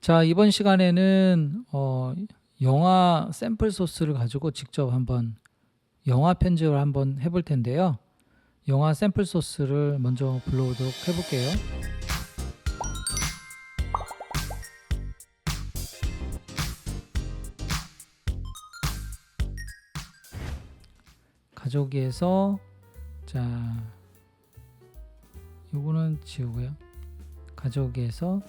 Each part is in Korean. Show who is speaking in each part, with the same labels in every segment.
Speaker 1: 자, 이번 시간에는 영화 샘플 소스를 가지고 직접 한번 영화 편집을 한번 해볼 텐데요. 영화 샘플 소스를 먼저 불러오도록 해볼게요. 가져오기에서 자, 요거는 지우고요. 가져오기에서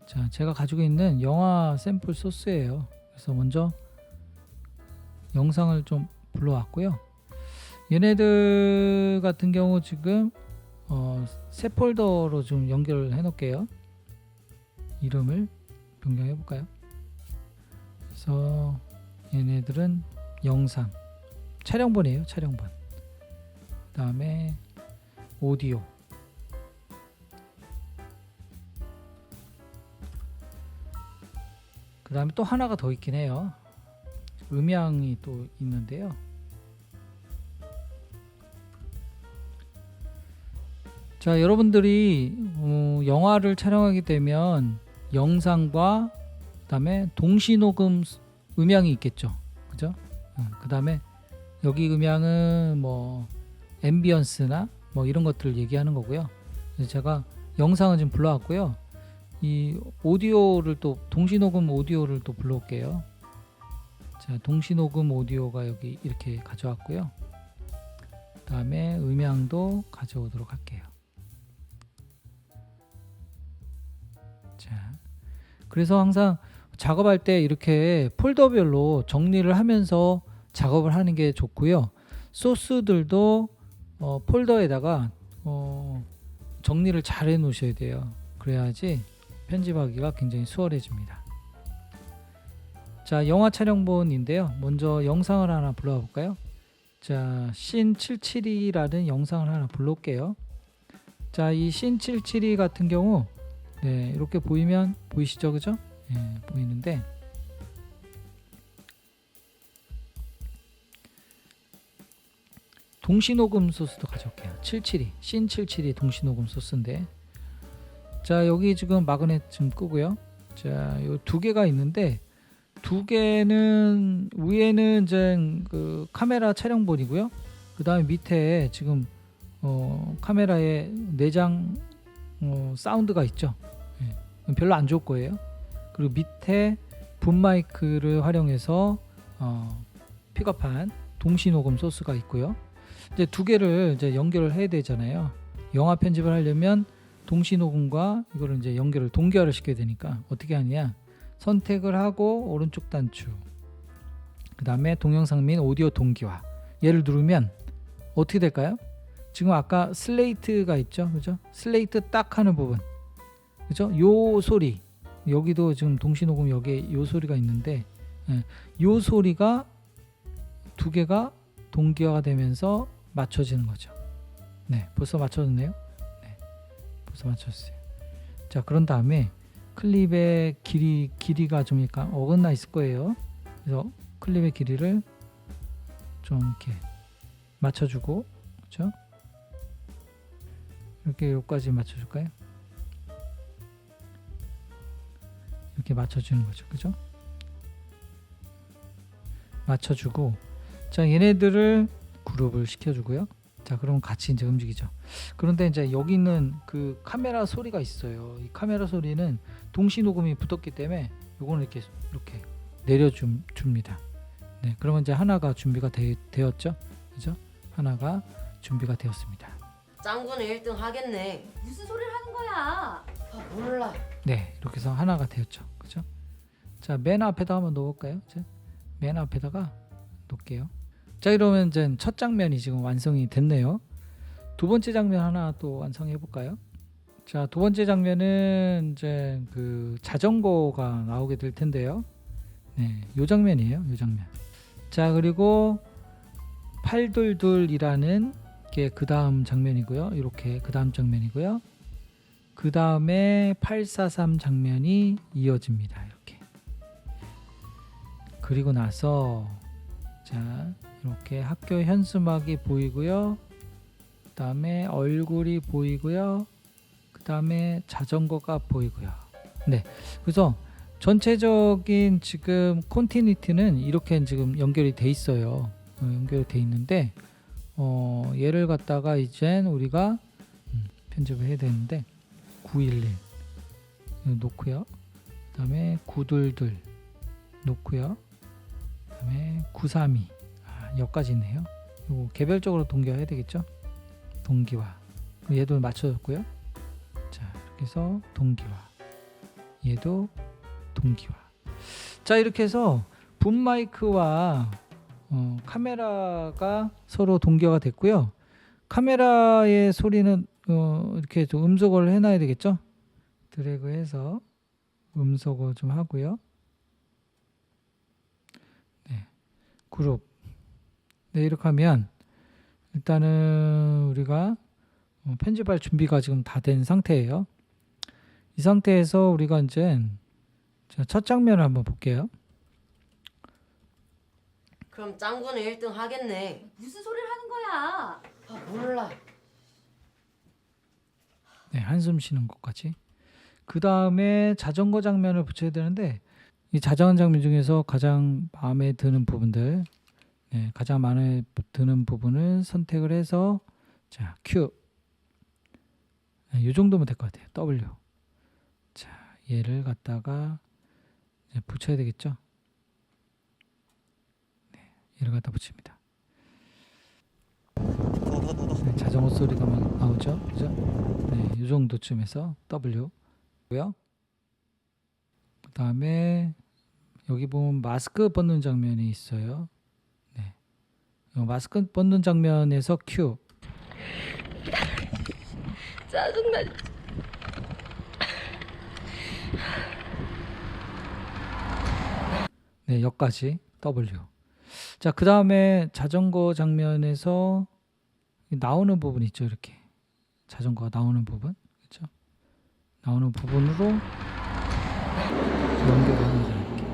Speaker 1: 자, 제가 가지고 있는 영화 샘플 소스예요. 그래서 먼저 영상을 좀 불러왔고요. 얘네들 같은 경우 지금 새 폴더로 좀 연결을 해 놓을게요. 이름을 변경해 볼까요? 그래서 얘네들은 영상 촬영본이에요. 촬영본. 그 다음에 오디오, 그 다음에 또 하나가 더 있긴 해요. 음향이 또 있는데요. 자, 여러분들이 영화를 촬영하게 되면 영상과 그 다음에 동시녹음 음향이 있겠죠. 그죠? 그 다음에 여기 음향은 뭐 앰비언스나 뭐 이런 것들을 얘기하는 거고요. 그래서 제가 영상은 지금 불러왔고요. 이 오디오를 또 동시녹음 오디오를 또 불러올게요. 자, 동시녹음 오디오가 여기 이렇게 가져왔고요. 그 다음에 음향도 가져오도록 할게요. 자, 그래서 항상 작업할 때 이렇게 폴더별로 정리를 하면서 작업을 하는 게 좋고요. 소스들도 폴더에다가 정리를 잘 해 놓으셔야 돼요. 그래야지 편집하기가 굉장히 수월해집니다. 자, 영화 촬영본인데요. 먼저 영상을 하나 불러와 볼까요? 자, 씬772라는 영상을 하나 불러올게요. 자, 이 씬772 같은 경우 네, 이렇게 보이시죠? 그죠? 네, 보이는데 동시녹음 소스도 가져올게요. 772, 씬772 동시녹음 소스인데 자, 여기 지금 마그넷 좀 끄고요. 자, 요 두 개가 있는데 두 개는 위에는 이제 그 카메라 촬영본이고요. 그 다음에 밑에 지금 카메라에 내장 사운드가 있죠. 예, 별로 안 좋을 거예요. 그리고 밑에 붐 마이크를 활용해서 픽업한 동시 녹음 소스가 있고요. 이제 두 개를 이제 연결을 해야 되잖아요. 영화 편집을 하려면 동시 녹음과 이거를 이제 동기화를 시켜야 되니까 어떻게 하느냐? 선택을 하고 오른쪽 단추, 그 다음에 동영상 및 오디오 동기화, 얘를 누르면 어떻게 될까요? 지금 아까 슬레이트가 있죠, 그죠? 슬레이트 딱 하는 부분, 그죠? 요 소리, 여기도 지금 동시 녹음 여기에 요 소리가 있는데, 요 소리가 두 개가 동기화가 되면서 맞춰지는 거죠. 네, 벌써 맞춰졌네요. 네, 벌써 맞췄어요. 자, 그런 다음에 클립의 길이가 좀 약간 어긋나 있을 거예요. 그래서 클립의 길이를 좀 이렇게 맞춰주고, 그렇죠? 이렇게 여기까지 맞춰줄까요? 이렇게 맞춰주는 거죠, 그죠? 맞춰주고, 자, 얘네들을 그룹을 시켜주고요. 자, 그럼 같이 이제 움직이죠. 그런데 이제 여기 있는 그 카메라 소리가 있어요. 이 카메라 소리는 동시 녹음이 붙었기 때문에 요거는 이렇게 내려줍니다. 네, 그러면 이제 하나가 준비가 되었죠, 그죠? 하나가 준비가 되었습니다.
Speaker 2: 짱구는 1등 하겠네.
Speaker 3: 무슨 소리를 하는 거야?
Speaker 2: 아, 몰라.
Speaker 1: 네, 이렇게 해서 하나가 되었죠, 그죠? 자, 맨 앞에다 한번 놓을까요? 자, 맨 앞에다가 놓을게요. 자, 이러면 이제 첫 장면이 지금 완성이 됐네요. 두 번째 장면 하나 또 완성해 볼까요? 자, 두 번째 장면은 이제 그 자전거가 나오게 될 텐데요. 네, 요 장면이에요. 요 장면. 자, 그리고 822이라는 게 그 다음 장면이고요. 이렇게 그 다음 장면이고요. 그 다음에 843 장면이 이어집니다. 이렇게. 그리고 나서 자, 이렇게 학교 현수막이 보이고요. 그 다음에 얼굴이 보이고요. 그 다음에 자전거가 보이고요. 네, 그래서 전체적인 지금 컨티니티는 이렇게 지금 연결이 돼 있어요. 연결이 돼 있는데 얘를 갖다가 이젠 우리가 편집을 해야 되는데 911 놓고요. 그다음에 922 놓고요. 그다음에 932 여기까지 있네요. 요거 개별적으로 동기화해야 되겠죠? 동기화. 얘도 맞춰줬고요. 자, 이렇게 해서 동기화. 얘도 동기화. 자, 이렇게 해서 붐 마이크와 카메라가 서로 동기화가 됐고요. 카메라의 소리는 이렇게 좀 음소거를 해놔야 되겠죠? 드래그해서 음소거 좀 하고요. 네, 그룹. 네, 이렇게 하면 일단은 우리가 편집할 준비가 지금 다 된 상태예요. 이 상태에서 우리가 이제 첫 장면을 한번 볼게요.
Speaker 2: 그럼 짱구는 1등 하겠네.
Speaker 3: 무슨 소리를 하는 거야?
Speaker 2: 몰라.
Speaker 1: 네, 한숨 쉬는 것까지. 그 다음에 자전거 장면을 붙여야 되는데 이 자전거 장면 중에서 가장 마음에 드는 부분들, 네, 가장 마음에 드는 부분을 선택을 해서 자, Q. 네, 이 정도면 될 것 같아요. W. 자, 얘를 갖다가 이제 붙여야 되겠죠. 네, 얘를 갖다 붙입니다. 네, 자전거 소리가 막 나오죠, 그죠? 네, 이 정도쯤에서 W. 고요. 그 다음에 여기 보면 마스크 벗는 장면이 있어요. 네, 마스크 벗는 장면에서 Q.
Speaker 3: 짜증나.
Speaker 1: 네, 여기까지 W. 자, 그 다음에 자전거 장면에서 나오는 부분 있죠, 이렇게 자전거가 나오는 부분, 그렇죠? 나오는 부분으로 연결합니다. 이렇게.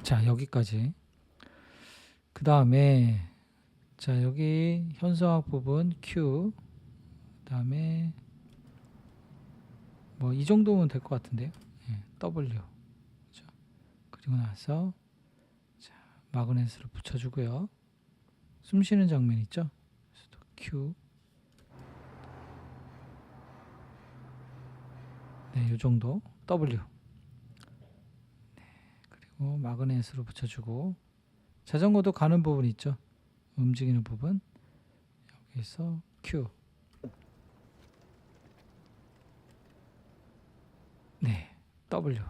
Speaker 1: 자, 여기까지. 그 다음에 자, 여기 현수막 부분 Q. 그 다음에 뭐 이 정도면 될 것 같은데요. 예, W. 그렇죠? 그리고 나서 자, 마그넷을 붙여주고요. 숨 쉬는 장면 있죠? 그래서 또 Q. 네, 이 정도 W. 네, 그리고 마그넷으로 붙여주고 자전거도 가는 부분 있죠? 움직이는 부분 여기서 Q. 네, W.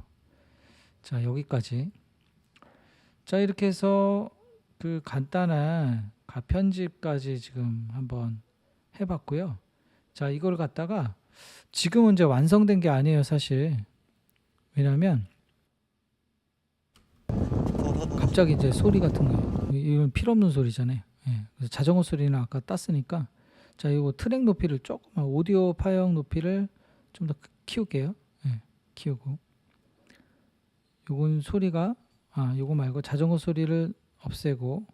Speaker 1: 자, 여기까지. 자, 이렇게 해서 그 간단한 가편집까지 지금 한번 해봤고요. 자, 이걸 갖다가 지금은 이제 완성된 게 아니에요, 사실. 왜냐면 갑자기 이제 소리 같은 거, 이건 필요 없는 소리잖아요. 예, 그래서 자전거 소리는 아까 땄으니까, 자, 이거 트랙 높이를 조금만, 오디오 파형 높이를 좀 더 키울게요. 예, 키우고. 요건 소리가, 요거 말고 자전거 소리를 없애고,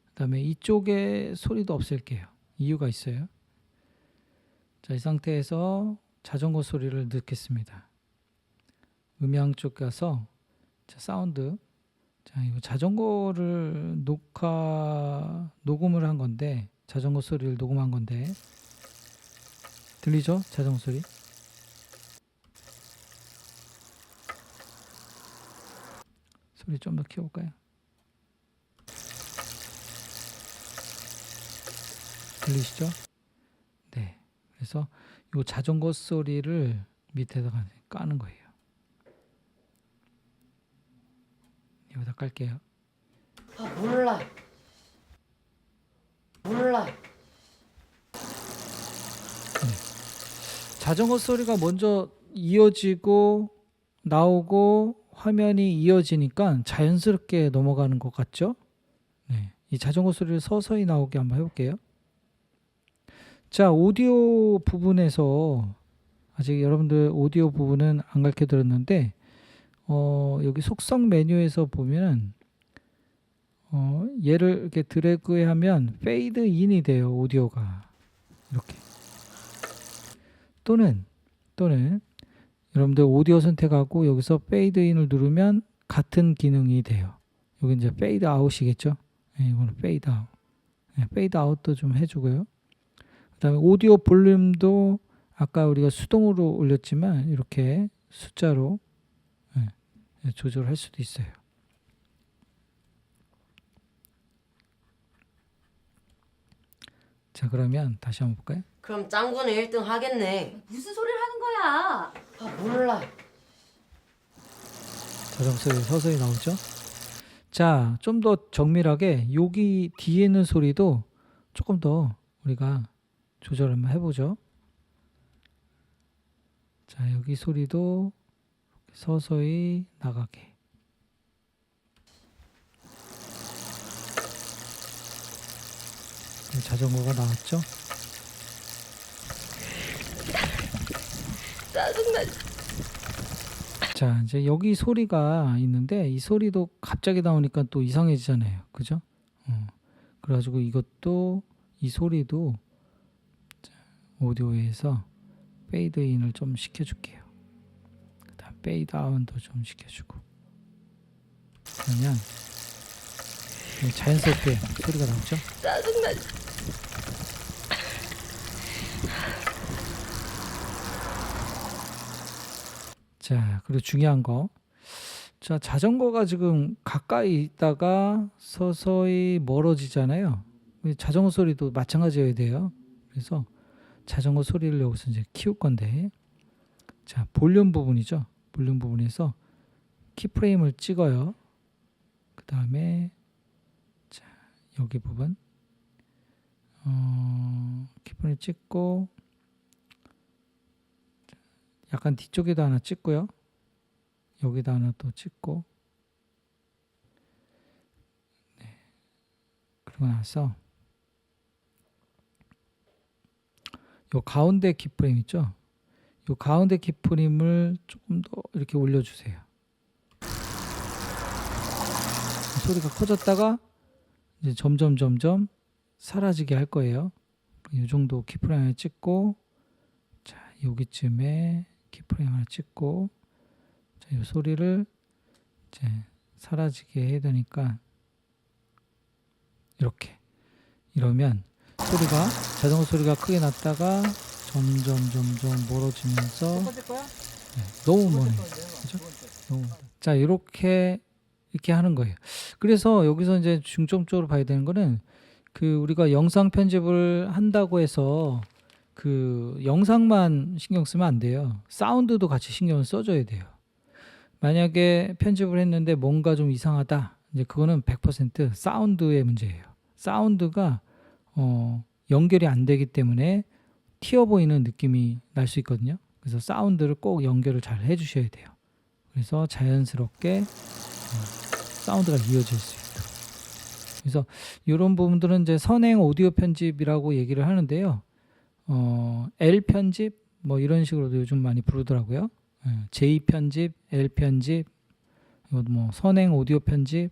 Speaker 1: 그다음에 이쪽에 소리도 없앨게요. 이유가 있어요. 자, 이 상태에서 자전거 소리를 넣겠습니다. 음향 쪽 가서 자, 사운드. 자, 이거 자전거를 녹음을 한 건데, 자전거 소리를 녹음한 건데, 들리죠? 자전거 소리. 소리 좀 더 키워볼까요? 들리시죠? 네. 그래서 이 자전거 소리를 밑에다가 까는 거예요. 여기다 깔게요.
Speaker 2: 몰라.
Speaker 1: 자전거 소리가 먼저 이어지고 나오고 화면이 이어지니까 자연스럽게 넘어가는 것 같죠? 네. 이 자전거 소리를 서서히 나오게 한번 해볼게요. 자, 오디오 부분에서 아직 여러분들 오디오 부분은 안 가르쳐 드렸는데 여기 속성 메뉴에서 보면은 얘를 이렇게 드래그하면 페이드 인이 돼요. 오디오가 이렇게 또는 여러분들 오디오 선택하고 여기서 페이드 인을 누르면 같은 기능이 돼요. 여기 이제 페이드 아웃이겠죠. 네, 이거는 페이드 아웃. 네, 페이드 아웃도 좀 해주고요. 그다음에 오디오 볼륨도 아까 우리가 수동으로 올렸지만 이렇게 숫자로 조절할 수도 있어요. 자, 그러면 다시 한번 볼까요?
Speaker 2: 그럼 짱구는 1등 하겠네.
Speaker 3: 무슨 소리를 하는 거야?
Speaker 2: 아 몰라.
Speaker 1: 자동 소리 서서히 나오죠. 자, 좀 더 정밀하게 여기 뒤에 있는 소리도 조금 더 우리가 조절 한번 해보죠. 자, 여기 소리도 서서히 나가게. 자전거가 나왔죠.
Speaker 3: 짜증나.
Speaker 1: 자, 이제 여기 소리가 있는데 이 소리도 갑자기 나오니까 또 이상해지잖아요. 그죠? 그래가지고 이것도 이 소리도 오디오에서 페이드 인을 좀 시켜줄게요. 그다음 페이드 아웃도 좀 시켜주고. 그러면 자연스럽게 소리가 나오죠.
Speaker 3: 짜증나.
Speaker 1: 자, 그리고 중요한 거. 자, 자전거가 지금 가까이 있다가 서서히 멀어지잖아요. 자전거 소리도 마찬가지여야 돼요. 그래서 자전거 소리를 여기서 이제 키울 건데, 자, 볼륨 부분이죠. 볼륨 부분에서 키프레임을 찍어요. 그 다음에 자, 여기 부분 키프레임 찍고, 약간 뒤쪽에도 하나 찍고요. 여기다 하나 또 찍고. 네. 그러고 나서 요 가운데 키프레임 있죠? 요 가운데 키프레임을 조금 더 이렇게 올려주세요. 소리가 커졌다가 이제 점점 사라지게 할 거예요. 이 정도 키프레임을 찍고, 자, 여기쯤에 키프레임 하나 찍고, 자, 이 소리를 이제 사라지게 해야 되니까 이렇게. 이러면 소리가, 자전거 소리가 크게 났다가 점점 멀어지면서, 네, 너무 멀어요. 그죠? 너무 멀어요. 자, 이렇게 하는 거예요. 그래서 여기서 이제 중점적으로 봐야 되는 거는, 그 우리가 영상 편집을 한다고 해서 그 영상만 신경 쓰면 안 돼요. 사운드도 같이 신경을 써줘야 돼요. 만약에 편집을 했는데 뭔가 좀 이상하다, 이제 그거는 100% 사운드의 문제예요. 사운드가 연결이 안 되기 때문에 튀어 보이는 느낌이 날 수 있거든요. 그래서 사운드를 꼭 연결을 잘 해주셔야 돼요. 그래서 자연스럽게 사운드가 이어질 수 있도록. 그래서 이런 부분들은 이제 선행 오디오 편집이라고 얘기를 하는데요. L 편집 뭐 이런 식으로도 요즘 많이 부르더라고요. J 편집, L 편집, 이것도 뭐 선행 오디오 편집.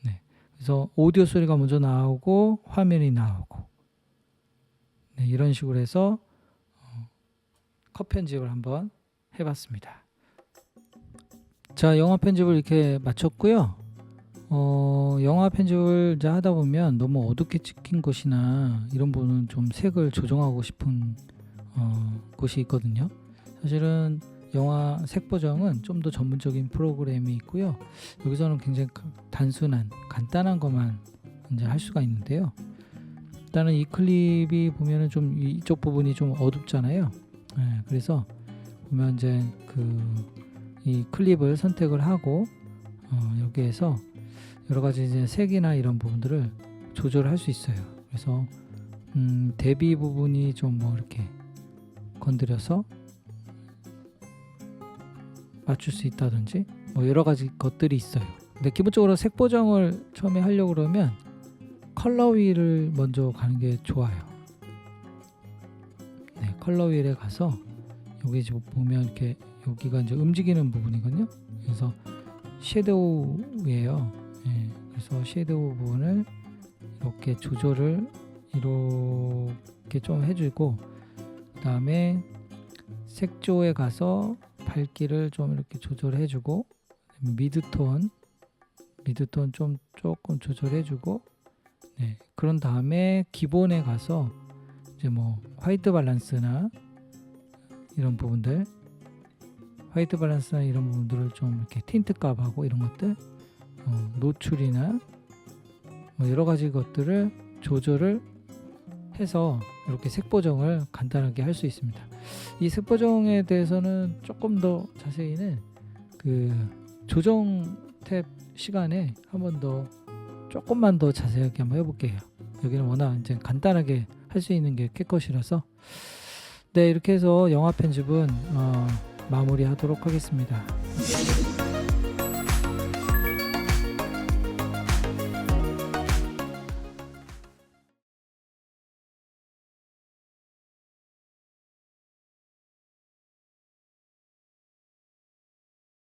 Speaker 1: 네. 그래서 오디오 소리가 먼저 나오고 화면이 나오고, 네, 이런 식으로 해서 컷 편집을 한번 해봤습니다. 자, 영화 편집을 이렇게 마쳤고요. 영화 편집을 이제 하다 보면 너무 어둡게 찍힌 것이나 이런 부분은 좀 색을 조정하고 싶은 곳이 있거든요. 사실은 영화 색 보정은 좀 더 전문적인 프로그램이 있고요. 여기서는 굉장히 단순한 간단한 것만 이제 할 수가 있는데요. 일단은 이 클립이 보면은 좀 이쪽 부분이 좀 어둡잖아요. 네, 그래서 보면 이제 이 클립을 선택을 하고 여기에서 여러 가지 이제 색이나 이런 부분들을 조절할 수 있어요. 그래서 대비 부분이 좀 뭐 이렇게 건드려서 맞출 수 있다든지 뭐 여러 가지 것들이 있어요. 근데 기본적으로 색 보정을 처음에 하려고 그러면 컬러 휠을 먼저 가는 게 좋아요. 네, 컬러 휠에 가서 여기 지금 보면 이렇게 여기가 이제 움직이는 부분이거든요. 그래서 섀도우예요. 네, 그래서 섀도우 부분을 이렇게 조절을 이렇게 좀 해주고, 그 다음에 색조에 가서 밝기를 좀 이렇게 조절해주고 미드톤 좀 조금 조절해주고 네, 그런 다음에 기본에 가서 이제 뭐 화이트 밸런스나 이런 부분들을 좀 이렇게 틴트 값하고 이런 것들 노출이나 뭐 여러 가지 것들을 조절을 해서 이렇게 색 보정을 간단하게 할 수 있습니다. 이 색 보정에 대해서는 조금 더 자세히는 그 조정 탭 시간에 한번 더 조금만 더 자세하게 한번 해볼게요. 여기는 워낙 이제 간단하게 할 수 있는 게 캡컷이라서 네, 이렇게 해서 영화 편집은 마무리하도록 하겠습니다.